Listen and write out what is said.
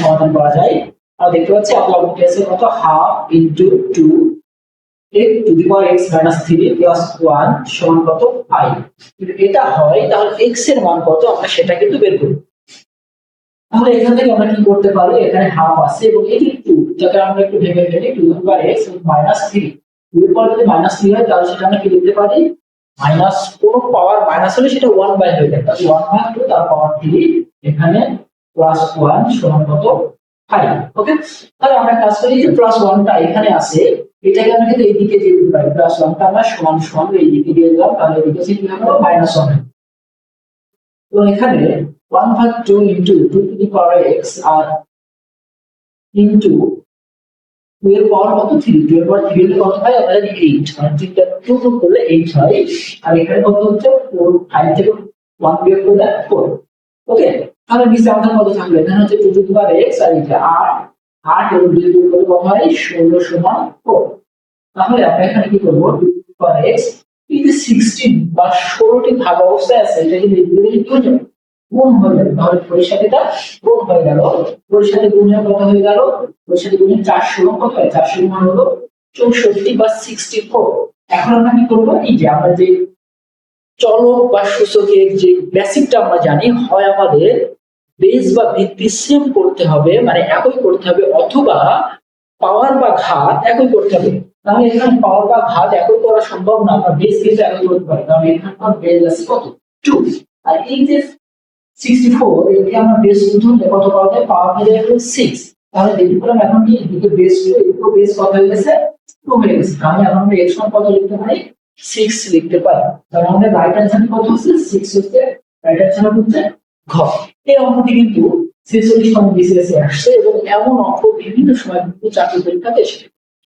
সমাধান করা যায়। আমরা দেখতে পাচ্ছি আমরা অঙ্কে আছে কত half into 2 x two the power x minus 3 plus 1 সমান কত 5। যদি এটা হয় তাহলে x এর মান কত আমরা সেটা কিন্তু বের করব। তাহলে এখান থেকে আমরা কি করতে পারি, এখানে হাফ আছে এবং এটি 2, যাকে আমরা একটু ভেঙে ফেলি 2 দি পাওয়ার x মাইনাস 3। 2 এর পরে যদি মাইনাস 3 হয় তাহলে সেটা আমরা কি লিখতে পারি, মাইনাস কোন পাওয়ার মাইনাস হলে সেটা 1 বাই হয়ে যায়, তাহলে 1 ভাগ 2 তার পাওয়ার 3 এখানে প্লাস 1 সমান কত 5। ওকে, তাহলে আমরা কাজ করি যে প্লাস 1টা এখানে আছে, এটাকে আমরা কিন্তু এইদিকে দিয়ে দিতে পারি, প্লাস 1টা আমরা সমান সমান এইদিকে দিয়ে দিলাম, তাহলে এদিকে কি হবে মাইনাস 1। তো এখানে 1 ভাগ 2 into 2 to the power x আর ইনটু 2 এর পাওয়ার কত 3, 2 এর পাওয়ার 3 এর কত হয় আমরা জানি 8, মানে 3টা 2 গুণ করলে 8 হয়। আর এখানে কত হচ্ছে 4, 5 থেকে 1 বিয়োগ করলে 4। ওকে, তাহলে নিচে আমাদের কত থাকলো, এখানে হচ্ছে 2 টু দি পাওয়ার x আর এটা 8 এবং 2 গুণ করলে কত হয় 16 সমান 4। তাহলে আমরা এখানে কি করব, 2 টু দি পাওয়ার x এই যে 16 বা 16টি ভাগ অবস্থায় আছে এটা কি লিখলে কি হয়ে যাবে, গুণ হয়ে যাবে। তাহলে এর সাথে এটা গুণ হয়ে গেল, এর সাথে গুণ হয়ে কত হয়ে গেল, এর সাথে গুণে 4 কত হয়, 4 মান হলো 64 বা 64। এখন আমরা কি করব, এই যে আমরা যে চলক বা সূচকের যে বেসিকটা আমরা জানি, হয় আমাদের বেস বা ভিত্তি সেম করতে হবে, মানে একই করতে হবে, অথবা পাওয়ার বা ঘাত একই করতে হবে। তাহলে এখানে পাওয়ার বা ঘাত একই করা সম্ভব না, আমরা বেস কিন্তু একই করতে পারি, কারণ এখানে বেস আছে কত 2, আর এই যে 64 একে আমরা বেস ধরলে কত পাওয়া যায়, পাওয়ার হয়ে যাবে 6। তাহলে দেখতে পেলাম এখন কি এদিকে বেস 2, এদিকে বেস কত হয়ে গেছে 2 হয়ে গেছে। তাহলে এখন আমরা x সমান কত লিখতে পারি 6 লিখতে পারি। তাহলে আমাদের রাইট অ্যানসার কত হচ্ছে 6 হচ্ছে রাইট অ্যানসার হচ্ছে ঘ। এই অঙ্কটি কিন্তু 46তম বিসিএস এ আসছে এবং এমন অঙ্ক বিভিন্ন সময় কিন্তু চাকরি পরীক্ষাতে এসেছে।